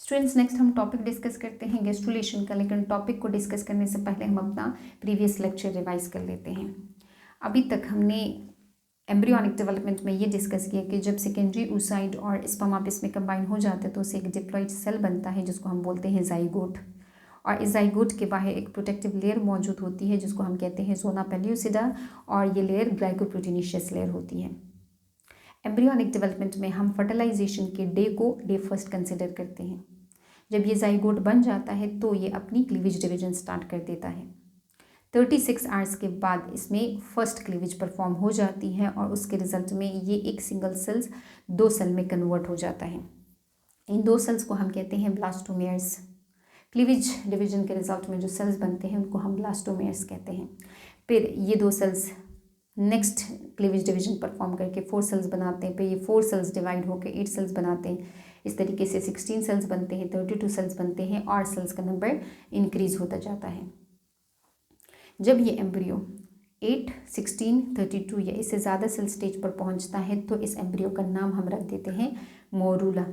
Students, next हम topic discuss करते हैं गैस्ट्रुलेशन का, लेकिन टॉपिक को डिस्कस करने से पहले हम अपना प्रीवियस लेक्चर रिवाइज कर लेते हैं। अभी तक हमने एम्ब्रियोनिक डेवलपमेंट में ये डिस्कस किया कि जब सेकेंडरी oocyte और स्पर्मापिस में कंबाइन हो जाते हैं तो उससे एक डिप्लॉइड सेल बनता है जिसको हम बोलते हैं जाइगोट, और इस जाइगोट के बाहर एक प्रोटेक्टिव लेयर मौजूद होती है जिसको हम कहते हैं जोना पेल्यूसिडा, और ये लेयर ग्लाइकोप्रोटीनिशियस लेयर होती है। एम्ब्रियोनिक डेवलपमेंट में हम फर्टिलाइजेशन के डे को डे फर्स्ट कंसिडर करते हैं। जब ये जाइगोट बन जाता है तो ये अपनी क्लीवेज डिवीजन स्टार्ट कर देता है। 36 आवर्स के बाद इसमें फर्स्ट क्लीवेज परफॉर्म हो जाती है और उसके रिजल्ट में ये एक सिंगल सेल्स 2 सेल में कन्वर्ट हो जाता है। इन 2 सेल्स को हम कहते हैं ब्लास्टोमेयर्स। क्लीवेज डिवीजन के रिजल्ट में जो सेल्स बनते हैं उनको हम ब्लास्टोमेयर्स कहते हैं। फिर ये 2 cells next cleavage division perform करके 4 सेल्स बनाते हैं। फिर ये 4 सेल्स डिवाइड होकर 8 सेल्स बनाते हैं। इस तरीके से 16 सेल्स बनते हैं, 32 सेल्स बनते हैं और सेल्स का नंबर इंक्रीज होता जाता है। जब ये एम्ब्रियो 8, 16, 32 या इससे ज़्यादा सेल स्टेज पर पहुंचता है तो इस एम्ब्रियो का नाम हम रख देते हैं मोरूला।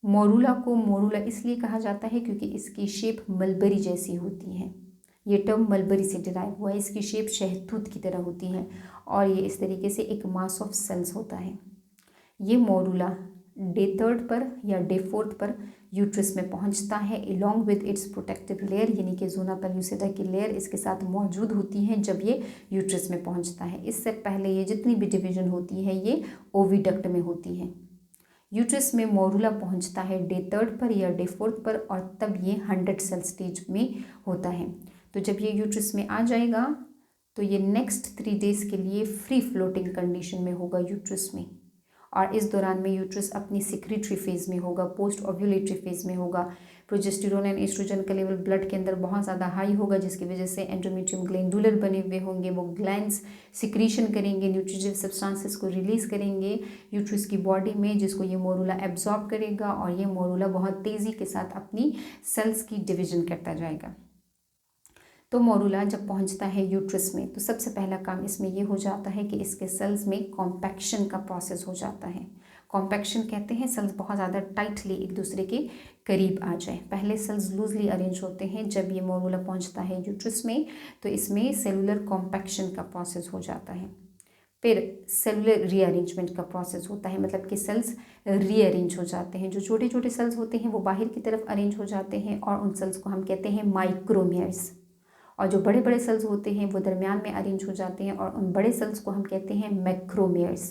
मोरूला को मोरूला इसलिए कहा जाता है क्योंकि इसकी शेप मलबरी जैसी होती है। ये टर्म मलबरी से डिराइव हुआ है। इसकी शेप शहतूत की तरह होती है और ये इस तरीके से एक मास ऑफ सेल्स होता है। ये मोरूला डे 3 पर या डे 4 पर यूट्रस में पहुंचता है along with its protective layer, यानी कि जोना पेल्यूसिडा की लेयर इसके साथ मौजूद होती है जब ये यूट्रस में पहुंचता है। इससे पहले ये जितनी भी डिवीजन होती है ये ओविडक्ट में होती है। यूट्रस में मोरूला पहुंचता है डे 3 पर या डे 4 पर और तब ये 100 सेल स्टेज में होता है। तो जब ये यूट्रस में आ जाएगा तो ये नेक्स्ट 3 डेज के लिए फ्री फ्लोटिंग कंडीशन में होगा यूट्रस में, और इस दौरान में यूट्रस अपनी सिक्रीटरी फेज में होगा, पोस्ट ओव्यूलेटरी फेज में होगा। प्रोजेस्टेरोन एंड एस्ट्रोजन का लेवल ब्लड के अंदर बहुत ज़्यादा हाई होगा जिसकी वजह से एंडोमेट्रियम ग्लैंडुलर बने हुए होंगे, वो ग्लैंड्स सिक्रीशन करेंगे, न्यूट्रिटिव सब्सटेंसेस को रिलीज करेंगे यूट्रस की बॉडी में, जिसको ये मोरूला एब्जॉर्ब करेगा और ये मोरूला बहुत तेज़ी के साथ अपनी सेल्स की डिवीजन करता जाएगा। तो मोरूला जब पहुंचता है यूट्रस में तो सबसे पहला काम इसमें ये हो जाता है कि इसके सेल्स में कॉम्पैक्शन का प्रोसेस हो जाता है। कॉम्पैक्शन कहते हैं सेल्स बहुत ज़्यादा टाइटली एक दूसरे के करीब आ जाए। पहले सेल्स लूजली अरेंज होते हैं, जब ये मोरूला पहुंचता है यूट्रस में तो इसमें सेलुलर कॉम्पैक्शन का प्रोसेस हो जाता है। फिर सेलुलर रीअरेंजमेंट का प्रोसेस होता है, मतलब कि सेल्स रीअरेंज हो जाते हैं। जो छोटे छोटे सेल्स होते हैं वो बाहर की तरफ अरेंज हो जाते हैं और उन सेल्स को हम कहते हैं माइक्रोमियर्स, और जो बड़े बड़े सेल्स होते हैं वो दरमियान में अरेंज हो जाते हैं और उन बड़े सेल्स को हम कहते हैं मैक्रोमियर्स।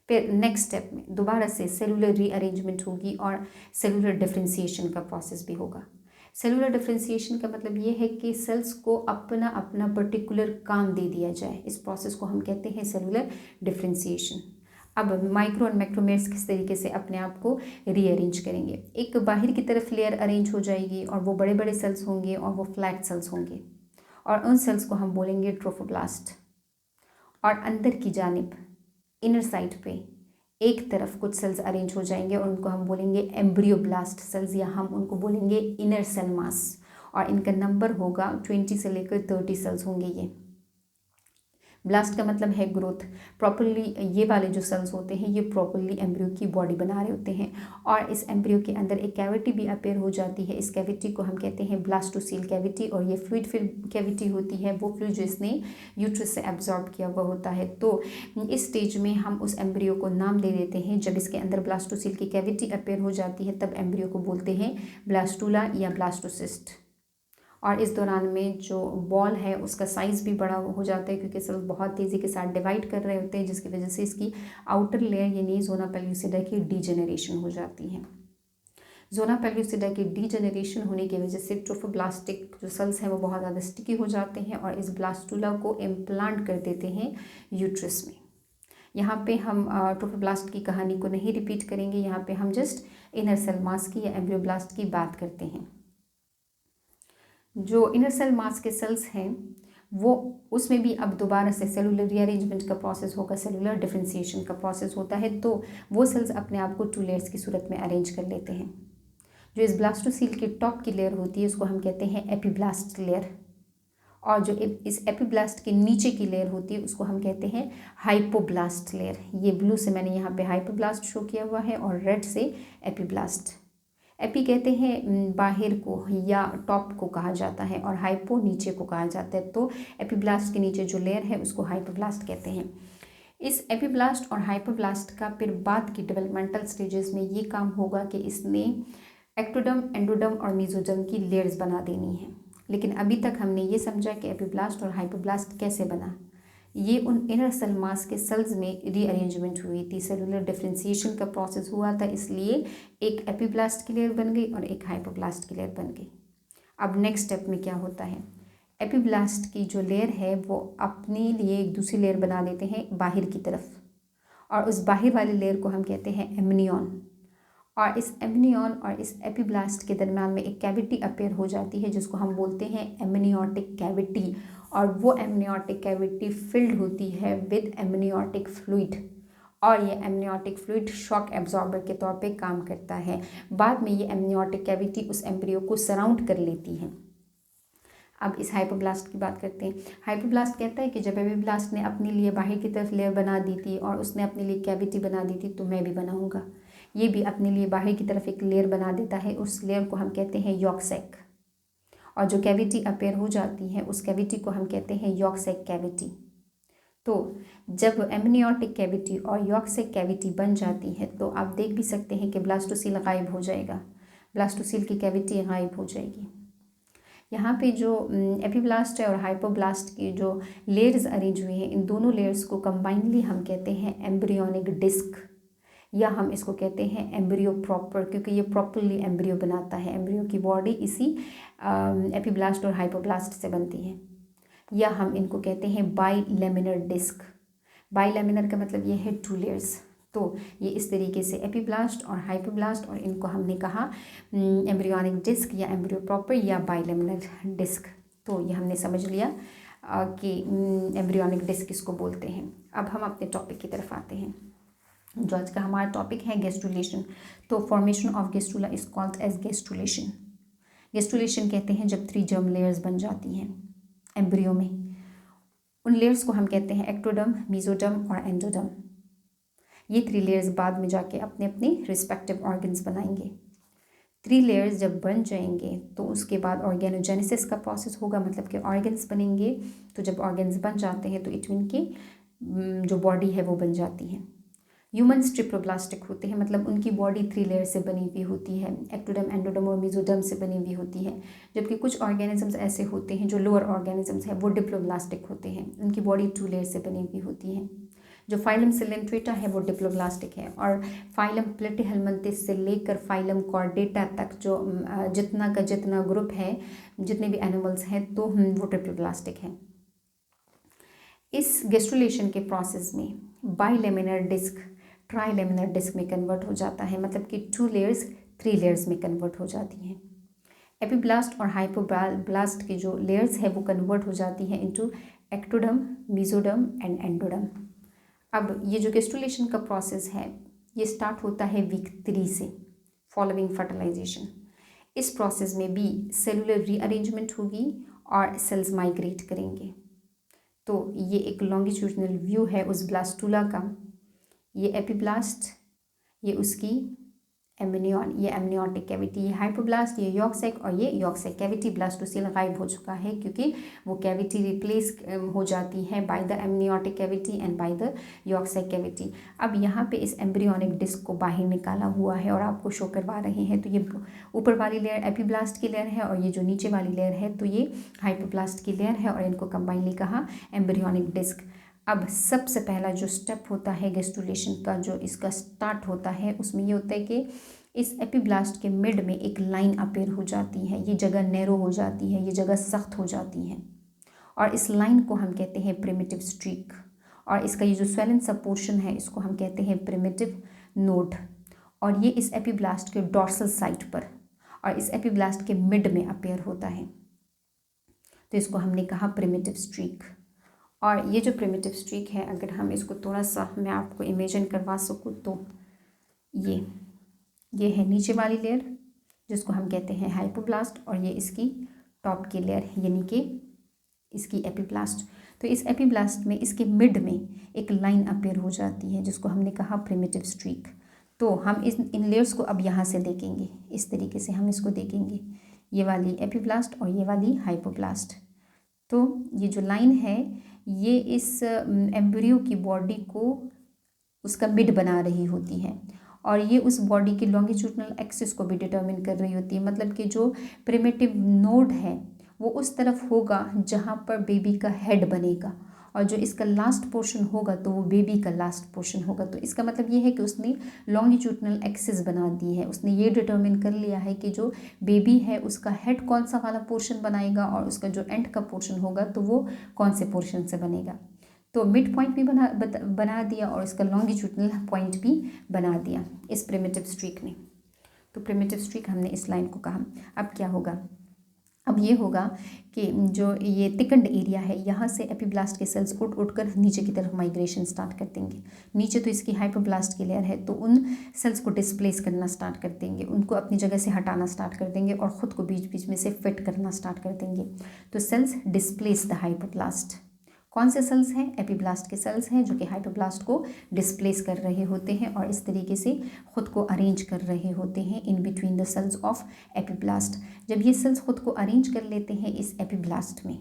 फिर नेक्स्ट स्टेप में दोबारा से सेलुलर रीअरेंजमेंट होगी और सेलुलर डिफरेंशिएशन का प्रोसेस भी होगा। सेलुलर डिफरेंशिएशन का मतलब ये है कि सेल्स को अपना अपना पर्टिकुलर काम दे दिया जाए। इस प्रोसेस को हम कहते हैं सेलुलर डिफरेंशिएशन। अब माइक्रो और मैक्रोमेयर्स किस तरीके से अपने आप को रीअरेंज करेंगे। एक बाहर की तरफ लेयर अरेंज हो जाएगी और वो बड़े बड़े सेल्स होंगे और वो फ्लैट सेल्स होंगे और उन सेल्स को हम बोलेंगे ट्रोफोब्लास्ट। और अंदर की जानिब इनर साइड पे एक तरफ कुछ सेल्स अरेंज हो जाएंगे और उनको हम बोलेंगे एम्ब्रियोब्लास्ट सेल्स, या हम उनको बोलेंगे इनर सेल मास, और इनका नंबर होगा 20 से लेकर 30 सेल्स होंगे। ये ब्लास्ट का मतलब है ग्रोथ। प्रॉपरली ये वाले जो सेल्स होते हैं ये प्रॉपरली एम्ब्रियो की बॉडी बना रहे होते हैं और इस एम्ब्रियो के अंदर एक कैविटी भी अपेयर हो जाती है। इस कैविटी को हम कहते हैं ब्लास्टोसील कैविटी, और ये फ्लूइड फिल कैविटी होती है, वो फ्लूइड जो इसने यूट्रस से एब्जॉर्ब किया हुआ होता है। तो इस स्टेज में हम उस एम्ब्रियो को नाम दे देते हैं। जब इसके अंदर ब्लास्टोसील की कैविटी अपेयर हो जाती है तब एम्ब्रियो को बोलते हैं ब्लास्टूला या ब्लास्टोसिस्ट, और इस दौरान में जो बॉल है उसका साइज़ भी बड़ा हो जाता है क्योंकि सेल्स बहुत तेज़ी के साथ डिवाइड कर रहे होते हैं, जिसकी वजह से इसकी आउटर लेयर यानी जोना पेल्यूसिडा की डीजेनरेशन हो जाती है। जोना पेल्यूसिडा की डीजेनरेशन होने की वजह से ट्रोफोब्लास्टिक जो सेल्स हैं वो बहुत ज़्यादा स्टिकी हो जाते हैं और इस ब्लास्टूला को इम्प्लांट कर देते हैं यूट्रस में। यहाँ पे हम ट्रोफोब्लास्ट की कहानी को नहीं रिपीट करेंगे, यहाँ पे हम जस्ट इनर सेल मास की या एम्ब्रियोब्लास्ट की बात करते हैं। जो इनर सेल मास के सेल्स हैं वो उसमें भी अब दोबारा से सेलुलर रीअरेंजमेंट का प्रोसेस होगा, सेलुलर डिफरेंशिएशन का प्रोसेस होता है। तो वो सेल्स अपने आप को 2 लेयर्स की सूरत में अरेंज कर लेते हैं। जो इस ब्लास्टोसील की टॉप की लेयर होती है उसको हम कहते हैं एपीब्लास्ट लेयर, और जो इस एपीब्लास्ट के नीचे की लेयर होती है उसको हम कहते हैं हाइपोब्लास्ट लेयर। ये ब्लू से मैंने यहाँ पे हाइपोब्लास्ट शो किया हुआ है और रेड से एपीब्लास्ट। एपी कहते हैं बाहर को या टॉप को कहा जाता है और हाइपो नीचे को कहा जाता है। तो एपीब्लास्ट के नीचे जो लेयर है उसको हाइपोब्लास्ट कहते हैं। इस एपीब्लास्ट और हाइपोब्लास्ट का फिर बाद की डेवलपमेंटल स्टेजेस में ये काम होगा कि इसने एक्टोडर्म, एंडोडर्म और मेसोडर्म की लेयर्स बना देनी है। लेकिन अभी तक हमने ये समझा कि एपीब्लास्ट और हाइपोब्लास्ट कैसे बना। ये उन इनर सेल मास के सेल्स में रीअरेंजमेंट हुई थी, सेलुलर डिफरेंशिएशन का प्रोसेस हुआ था, इसलिए एक एपीब्लास्ट की लेयर बन गई और एक हाइपोब्लास्ट की लेयर बन गई। अब नेक्स्ट स्टेप में क्या होता है, एपीब्लास्ट की जो लेयर है वो अपने लिए एक दूसरी लेयर बना देते हैं बाहर की तरफ, और उस बाहर वाली लेयर को हम कहते हैं एमनियन। और इस एमनियन और इस एपीब्लास्ट के दरम्यान में एक कैविटी अपीयर हो जाती है जिसको हम बोलते हैं एमनियोटिक कैविटी, और वो एमनियोटिक कैविटी फिल्ड होती है विद एमनियोटिक फ्लूइड, और ये एमनियोटिक फ्लूइड शॉक एब्जॉर्बर के तौर पे काम करता है। बाद में ये एमनियोटिक कैविटी उस एम्ब्रियो को सराउंड कर लेती है। अब इस हाइपोब्लास्ट की बात करते हैं। हाइपोब्लास्ट कहता है कि जब एपीब्लास्ट ने अपने लिए बाहर की तरफ लेयर बना दी थी और उसने अपने लिए कैविटी बना दी थी, तो मैं भी बनाऊंगा। ये भी अपने लिए बाहर की तरफ एक लेयर बना देता है, उस लेयर को हम कहते हैं यॉर्क सैक, और जो कैविटी अपेयर हो जाती है उस कैविटी को हम कहते हैं यॉर्क सैक कैविटी। तो जब एमनियोटिक कैविटी और यॉर्क सैक कैविटी बन जाती है तो आप देख भी सकते हैं कि ब्लास्टोसील गायब हो जाएगा, ब्लास्टोसील की कैविटी गायब हो जाएगी। यहाँ पे जो एपीब्लास्ट है और हाइपोब्लास्ट की जो लेयर्स अरेंज हुए हैं, इन दोनों लेयर्स को कंबाइनली हम कहते हैं एम्ब्रियोनिक डिस्क, या हम इसको कहते हैं एम्ब्रियो प्रॉपर, क्योंकि ये प्रॉपरली एम्ब्रियो बनाता है। एम्ब्रियो की बॉडी इसी एपीब्लास्ट और हाइपोब्लास्ट से बनती है। या हम इनको कहते हैं bilaminar disc. Bilaminar का मतलब ये है 2 लेयर्स। तो ये इस तरीके से एपीब्लास्ट और हाइपोब्लास्ट, और इनको हमने कहा एम्ब्रियोनिक डिस्क या एम्ब्रियो प्रॉपर या बाई लेमिनर डिस्क। तो ये हमने समझ लिया कि एम्ब्रियोनिक डिस्क किसको बोलते हैं। अब हम अपने टॉपिक की तरफ आते हैं, जो आज का हमारा टॉपिक है गेस्टुलेशन। तो formation of gastrula is called as gastrulation. Gastrulation कहते हैं जब 3 जर्म लेयर्स बन जाती हैं एम्ब्रियो में। उन लेयर्स को हम कहते हैं एक्टोडर्म, मेसोडर्म और एंडोडर्म। ये 3 लेयर्स बाद में जाके अपने अपने रिस्पेक्टिव ऑर्गन्स बनाएंगे। 3 लेयर्स जब बन जाएंगे तो उसके बाद ऑर्गेनोजेनेसिस का प्रोसेस होगा, मतलब कि ऑर्गन्स बनेंगे। तो जब ऑर्गन्स बन जाते हैं तो इट मीन की जो बॉडी है वो बन जाती है। ह्यूमन्स ट्रिप्लोब्लास्टिक होते हैं, मतलब उनकी बॉडी 3 लेयर से बनी हुई होती है, एक्टोडर्म, एंडोडर्म और मेसोडर्म से बनी हुई होती है। जबकि कुछ ऑर्गेनिजम्स ऐसे होते हैं जो लोअर ऑर्गेनिजम्स हैं वो डिप्लोब्लास्टिक होते हैं, उनकी बॉडी 2 लेयर से बनी हुई होती है। जो फाइलम सिलेंट्रेटा है वो डिप्लोब्लास्टिक है, और फाइलम प्लेटिहेलमिन्थेस से लेकर फाइलम कॉर्डेटा तक जो जितना का जितना ग्रुप है, जितने भी एनिमल्स हैं, तो वो ट्रिप्लोब्लास्टिक हैं। इस गेस्टुलेशन के प्रोसेस में बाइलेमिनर डिस्क ट्राइलेमिनर डिस्क में कन्वर्ट हो जाता है, मतलब कि 2 लेयर्स 3 लेयर्स में कन्वर्ट हो जाती हैं। एपीब्लास्ट और हाइपोब्लास्ट की जो लेयर्स है वो कन्वर्ट हो जाती हैं into ectoderm, mesoderm and endoderm. अब ये जो गेस्टुलेशन का प्रोसेस है ये स्टार्ट होता है वीक 3 से, फॉलोइंग फर्टिलाइजेशन। इस प्रोसेस में भी सेलुलर रीअरेंजमेंट होगी और सेल्स माइग्रेट करेंगे। तो ये एक लॉन्गिट्यूडनल व्यू है उस ब्लास्टुला का। ये एपीब्लास्ट, ये उसकी एमनियन, ये एमनियोटिक कैविटी, ये हाइपोब्लास्ट, ये यॉर्क सैक, और ये यॉर्क सैक कैविटी। ब्लास्टोसील गायब हो चुका है क्योंकि वो कैविटी रिप्लेस हो जाती है by the amniotic cavity and by the yolk sac cavity. अब यहाँ पे इस एम्ब्रियोनिक डिस्क को बाहर निकाला हुआ है और आपको शो करवा रहे हैं। तो ये ऊपर वाली लेयर एपीब्लास्ट की लेयर है और ये जो नीचे वाली लेयर है तो ये हाइपोब्लास्ट की लेयर है, और इनको कंबाइनली कहा एम्ब्रियोनिक डिस्क। अब सबसे पहला जो स्टेप होता है गेस्टुलेशन का, जो इसका स्टार्ट होता है, उसमें ये होता है कि इस एपीब्लास्ट के मिड में एक लाइन अपीयर हो जाती है। ये जगह नैरो हो जाती है, ये जगह सख्त हो जाती है, और इस लाइन को हम कहते हैं प्रिमिटिव स्ट्रीक। और इसका ये जो स्वेलन सा पोर्शन है इसको हम कहते हैं प्रिमिटिव नोड, और ये इस एपीब्लास्ट के डॉर्सल साइड पर और इस एपीब्लास्ट के मिड में अपीयर होता है। तो इसको हमने कहा प्रिमिटिव स्ट्रीक। और ये जो प्रिमिटिव स्ट्रीक है, अगर हम इसको थोड़ा सा मैं आपको इमेजिन करवा सकूँ तो ये है नीचे वाली लेयर जिसको हम कहते हैं हाइपोब्लास्ट, और ये इसकी टॉप की लेयर यानी कि इसकी एपीब्लास्ट। तो इस एपीब्लास्ट में इसके मिड में एक लाइन अपीयर हो जाती है जिसको हमने कहा प्रिमिटिव स्ट्रीक। तो हम इन लेयर्स को अब यहाँ से देखेंगे, इस तरीके से हम इसको देखेंगे, ये वाली एपिब्लास्ट और ये वाली हाइपोब्लास्ट। तो ये जो लाइन है ये इस एम्ब्रियो की बॉडी को उसका मिड बना रही होती है और ये उस बॉडी की लॉन्गिट्यूडनल एक्सिस को भी डिटरमिन कर रही होती है। मतलब कि जो प्रिमिटिव नोड है वो उस तरफ होगा जहाँ पर बेबी का हेड बनेगा और जो इसका लास्ट पोर्शन होगा तो वो बेबी का लास्ट पोर्शन होगा। तो इसका मतलब ये है कि उसने लॉन्गिट्यूडनल एक्सिस बना दी है, उसने ये डिटरमिन कर लिया है कि जो बेबी है उसका हेड कौन सा वाला पोर्शन बनाएगा और उसका जो एंड का पोर्शन होगा तो वो कौन से पोर्शन से बनेगा। तो मिड पॉइंट भी बना दिया और इसका लॉन्गिट्यूडनल पॉइंट भी बना दिया इस प्रिमिटिव स्ट्रीक ने। तो प्रिमिटिव स्ट्रीक हमने इस लाइन को कहा। अब क्या होगा, अब ये होगा कि जो ये थिकन्ड एरिया है यहाँ से एपिब्लास्ट के सेल्स उठ कर नीचे की तरफ माइग्रेशन स्टार्ट कर देंगे। नीचे तो इसकी हाइपोब्लास्ट की लेयर है तो उन सेल्स को डिस्प्लेस करना स्टार्ट कर देंगे, उनको अपनी जगह से हटाना स्टार्ट कर देंगे और ख़ुद को बीच बीच में से फिट करना स्टार्ट कर देंगे। तो सेल्स डिस्प्लेस द हाइपोब्लास्ट। कौन से सेल्स हैं? एपिब्लास्ट के सेल्स हैं जो कि हाइपोब्लास्ट को डिस्प्लेस कर रहे होते हैं और इस तरीके से खुद को अरेंज कर रहे होते हैं in between the cells of epiblast. जब ये सेल्स खुद को अरेंज कर लेते हैं इस एपिब्लास्ट में,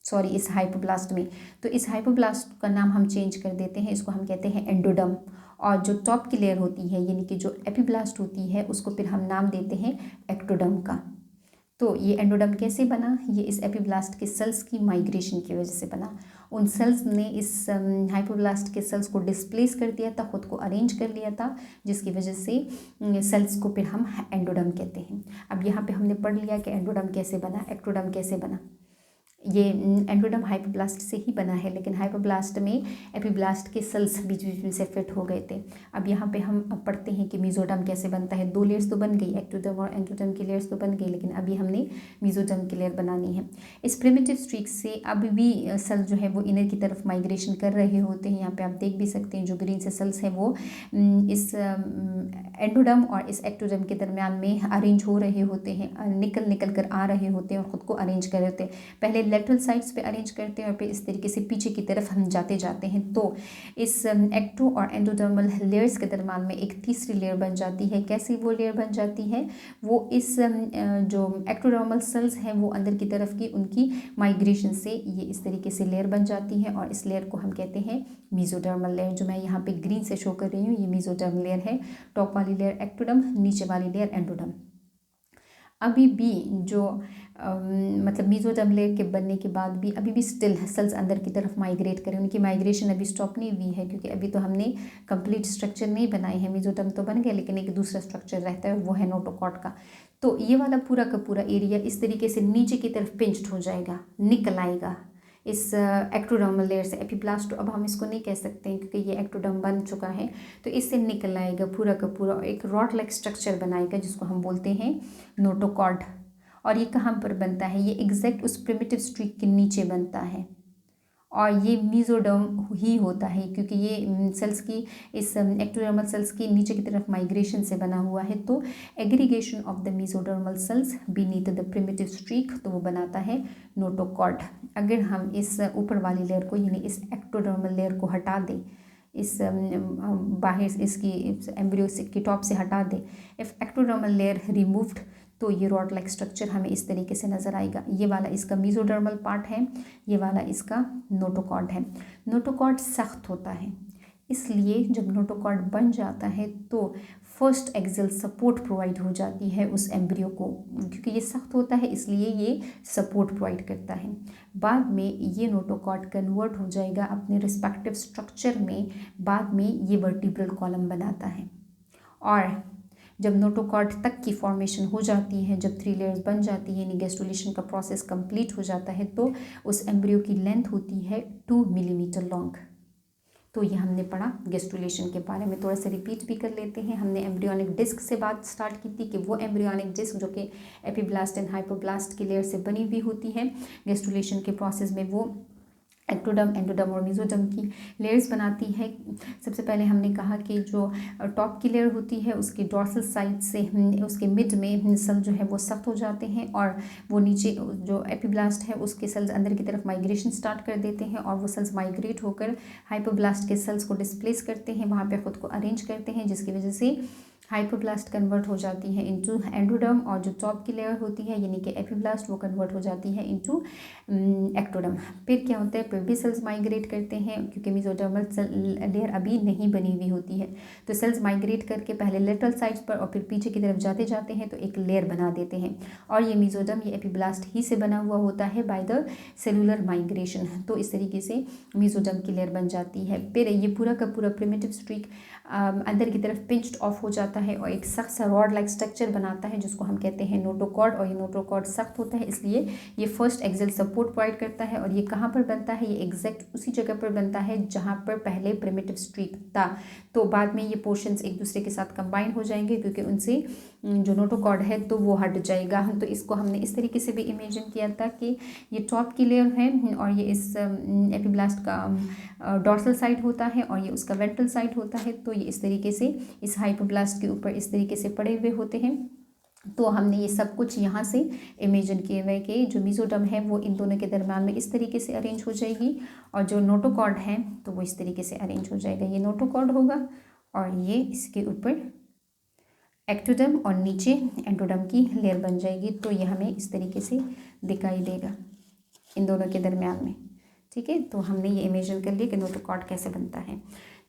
सॉरी इस हाइपोब्लास्ट में, तो इस हाइपोब्लास्ट का नाम हम चेंज कर देते हैं, इसको हम कहते हैं एंडोडर्म। और जो टॉप की लेयर होती है यानी कि जो एपिब्लास्ट होती है उसको फिर हम नाम देते हैं एक्टोडर्म का। तो ये एंडोडर्म कैसे बना? ये इस एपिब्लास्ट के सेल्स की माइग्रेशन की वजह से बना। उन सेल्स ने इस हाइपोब्लास्ट के सेल्स को डिस्प्लेस कर दिया था, खुद को अरेंज कर लिया था, जिसकी वजह से सेल्स को फिर हम एंडोडर्म कहते हैं। अब यहाँ पे हमने पढ़ लिया कि एंडोडर्म कैसे बना, एक्टोडर्म कैसे बना। ये एंडोडर्म हाइपोब्लास्ट से ही बना है, लेकिन हाइपोब्लास्ट में एपिब्लास्ट के सेल्स बीच बीच में से फिट हो गए थे। अब यहाँ पे हम अब पढ़ते हैं कि मेसोडर्म कैसे बनता है। 2 लेयर्स तो बन गई, एक्टोडर्म और एंडोडर्म की लेयर्स तो बन गई, लेकिन अभी हमने मेसोडर्म की लेयर बनानी है। इस प्रिमिटिव स्ट्रीक से अब भी सेल जो है वो इनर की तरफ माइग्रेशन कर रहे होते हैं। यहाँ पे आप देख भी सकते हैं जो ग्रीन से सेल्स हैं वो इस एंडोडर्म और इस एक्टोडर्म के दरमियान में अरेंज हो रहे होते हैं, निकल कर आ रहे होते हैं और ख़ुद को अरेंज कर रहे होते हैं। पहले लेटरल साइड्स पे अरेंज करते हैं और फिर इस तरीके से पीछे की तरफ हम जाते हैं। तो इस एक्टो और एंडोडर्मल लेयर्स के दरमियान में एक तीसरी लेयर बन जाती है। कैसे वो लेयर बन जाती है? वो इस जो एक्टोडर्मल सेल्स हैं वो अंदर की तरफ की उनकी माइग्रेशन से ये इस तरीके से लेयर बन जाती है और इस लेयर को हम कहते हैं मेसोडर्मल लेयर। जो मैं यहाँ पे ग्रीन से शो कर रही हूँ ये मेसोडर्मल लेयर है। टॉप वाली लेयर एक्टोडर्म, नीचे वाली लेयर एंडोडर्म। अभी भी जो मतलब मेसोडर्म लेयर के बनने के बाद भी अभी भी स्टिल सेल्स अंदर की तरफ माइग्रेट करें, उनकी माइग्रेशन अभी स्टॉप नहीं हुई है, क्योंकि अभी तो हमने कंप्लीट स्ट्रक्चर नहीं बनाए हैं। मेसोडर्म तो बन गया लेकिन एक दूसरा स्ट्रक्चर रहता है, वो है नोटोकॉट का। तो ये वाला पूरा का पूरा एरिया इस तरीके से नीचे की तरफ पिंच्ड हो जाएगा, निकल आएगा इस एक्टोडर्मल लेयर से। एपिब्लास्ट अब हम इसको नहीं कह सकते हैं क्योंकि ये एक्टोडर्म बन चुका है, तो इससे निकल आएगा पूरा का पूरा एक रॉड लाइक स्ट्रक्चर बनाएगा जिसको हम बोलते हैं नोटोकॉड। और ये कहाँ पर बनता है? ये एग्जैक्ट उस प्रिमिटिव स्ट्रीक के नीचे बनता है और ये मेसोडर्म ही होता है क्योंकि ये सेल्स की इस एक्टोडर्मल सेल्स की नीचे की तरफ माइग्रेशन से बना हुआ है। तो aggregation of the mesodermal cells beneath the primitive streak, तो वो बनाता है नोटोकॉड। अगर हम इस ऊपर वाली लेयर को यानी इस एक्टोडर्मल लेयर को हटा दें, इस बाहर इसकी एम्ब्रियो की टॉप से हटा दें, इफ एक्टोडर्मल लेयर रिमूव्ड, तो ये रॉड लाइक स्ट्रक्चर हमें इस तरीके से नज़र आएगा। ये वाला इसका मेसोडर्मल पार्ट है, ये वाला इसका नोटोकॉड है। नोटोकॉड सख्त होता है, इसलिए जब नोटोकॉड बन जाता है तो फर्स्ट एक्सियल सपोर्ट प्रोवाइड हो जाती है उस एम्ब्रियो को, क्योंकि ये सख्त होता है इसलिए ये सपोर्ट प्रोवाइड करता है। बाद में ये नोटोकॉड कन्वर्ट हो जाएगा अपने रिस्पेक्टिव स्ट्रक्चर में, बाद में ये वर्टिब्रल कॉलम बनाता है। और जब नोटोकॉड तक की फॉर्मेशन हो जाती है, जब 3 लेयर्स बन जाती है, यानी गैस्ट्रुलेशन का प्रोसेस कंप्लीट हो जाता है, तो उस एम्ब्रियो की लेंथ होती है 2 मिलीमीटर लॉन्ग। तो ये हमने पढ़ा गैस्ट्रुलेशन के बारे में। थोड़ा सा रिपीट भी कर लेते हैं। हमने एम्ब्रियोनिक डिस्क से बात स्टार्ट की थी कि वो एम्ब्रियोनिक डिस्क जो कि एपिब्लास्ट एंड हाइपोब्लास्ट की लेयर से बनी हुई होती है, गैस्ट्रुलेशन के प्रोसेस में वो एक्टोडर्म, एंडोडर्म और मेसोडर्म की लेयर्स बनाती है। सबसे पहले हमने कहा कि जो टॉप की लेयर होती है उसके डॉर्सल साइड से उसके मिड में सेल जो है वो सख्त हो जाते हैं और वो नीचे जो एपिब्लास्ट है उसके सेल्स अंदर की तरफ माइग्रेशन स्टार्ट कर देते हैं और वो सेल्स माइग्रेट होकर हाइपोब्लास्ट के सेल्स को डिस्प्लेस करते हैं, वहाँ पे ख़ुद को अरेंज करते हैं, जिसकी वजह से हाइपोब्लास्ट कन्वर्ट हो जाती है इनटू एंडोडर्म और जो टॉप की लेयर होती है यानी कि एपिब्लास्ट वो कन्वर्ट हो जाती है इनटू एक्टोडर्म। फिर क्या होता है, फिर भी सेल्स माइग्रेट करते हैं क्योंकि मेसोडर्मल लेयर अभी नहीं बनी हुई होती है, तो सेल्स माइग्रेट करके पहले लेटरल साइड्स पर और फिर पीछे की तरफ जाते जाते हैं तो एक लेयर बना देते हैं और ये मेसोडर्म ये एपिब्लास्ट ही से बना हुआ होता है बाय द सेलुलर माइग्रेशन। तो इस तरीके से मेसोडर्म की लेयर बन जाती है। फिर ये पूरा का पूरा प्रिमिटिव स्ट्रिक अंदर की तरफ पिंच्ड ऑफ हो जाता है और एक सख्त सा रॉड लाइक स्ट्रक्चर बनाता है जिसको हम कहते हैं नोटोकॉर्ड, और ये नोटोकॉर्ड सख्त होता है इसलिए ये फर्स्ट एक्सियल सपोर्ट प्रोवाइड करता है। और ये कहाँ पर बनता है, ये एग्जैक्ट उसी जगह पर बनता है जहाँ पर पहले प्रिमिटिव स्ट्रिक था। तो बाद में ये पोर्शंस एक दूसरे के साथ कंबाइन हो जाएंगे क्योंकि उनसे जो नोटोकॉर्ड है तो वो हट जाएगा। तो इसको हमने इस तरीके से भी इमेजिन किया था कि ये टॉप की लेयर है और ये इस एपिब्लास्ट का डॉर्सल साइड होता है और ये उसका वेंट्रल साइड होता है। तो ये इस तरीके से इस हाइपोब्लास्ट के ऊपर इस तरीके से पड़े हुए होते हैं। तो हमने ये सब कुछ यहाँ से इमेजिन किए हुए कि जो मेसोडर्म है वो इन दोनों के दरम्यान में इस तरीके से अरेंज हो जाएगी और जो नोटोकॉर्ड है तो वो इस तरीके से अरेंज हो जाएगा। ये नोटोकॉर्ड होगा और ये इसके ऊपर एक्टोडर्म और नीचे एंडोडर्म की लेयर बन जाएगी। तो ये हमें इस तरीके से दिखाई देगा इन दोनों के दरम्यान में। ठीक है, तो हमने ये इमेजिन कर लिया कि नोटोकॉर्ड कैसे बनता है।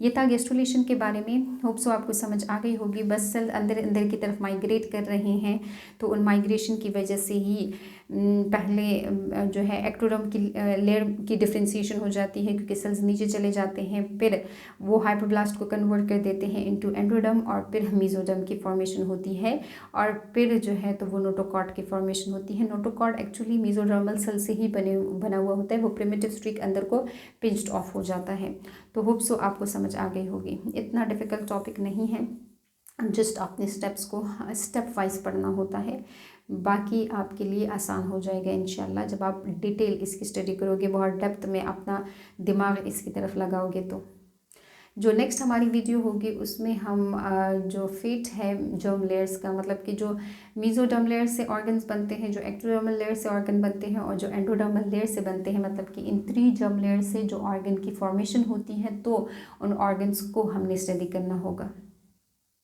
ये था गैस्ट्रुलेशन के बारे में। होप सो आपको समझ आ गई होगी। बस सेल अंदर अंदर की तरफ माइग्रेट कर रहे हैं तो उन माइग्रेशन की वजह से ही पहले जो है एक्टोडर्म की लेयर की डिफ्रेंशिएशन हो जाती है क्योंकि सेल्स नीचे चले जाते हैं, फिर वो हाइपोब्लास्ट को कन्वर्ट कर देते हैं इनटू एंडोडर्म और फिर मेसोडर्म की फॉर्मेशन होती है और फिर जो है तो वो नोटोकॉर्ड की फॉर्मेशन होती है। नोटोकॉर्ड एक्चुअली मेसोडर्मल सेल से ही बना हुआ होता है, वो प्रिमिटिव स्ट्रिक अंदर को पिंच्ड ऑफ हो जाता है। तो होप सो आपको समझ आ गई होगी। इतना डिफ़िकल्ट टॉपिक नहीं है, जस्ट अपने स्टेप्स को स्टेप वाइज पढ़ना होता है, बाकी आपके लिए आसान हो जाएगा इंशाल्लाह जब आप डिटेल इसकी स्टडी करोगे, बहुत डेप्थ में अपना दिमाग इसकी तरफ लगाओगे। तो जो नेक्स्ट हमारी वीडियो होगी उसमें हम जो फेट है जर्म लेयर्स का, मतलब कि जो मेसोडर्म लेयर से ऑर्गन्स बनते हैं, जो एक्टोडर्मल लेयर से ऑर्गन बनते हैं और जो एंडोडर्मल लेयर से बनते हैं, मतलब कि इन 3 जर्म लेयर से जो ऑर्गन की फॉर्मेशन होती है, तो उन ऑर्गन्स को हमने स्टडी करना होगा।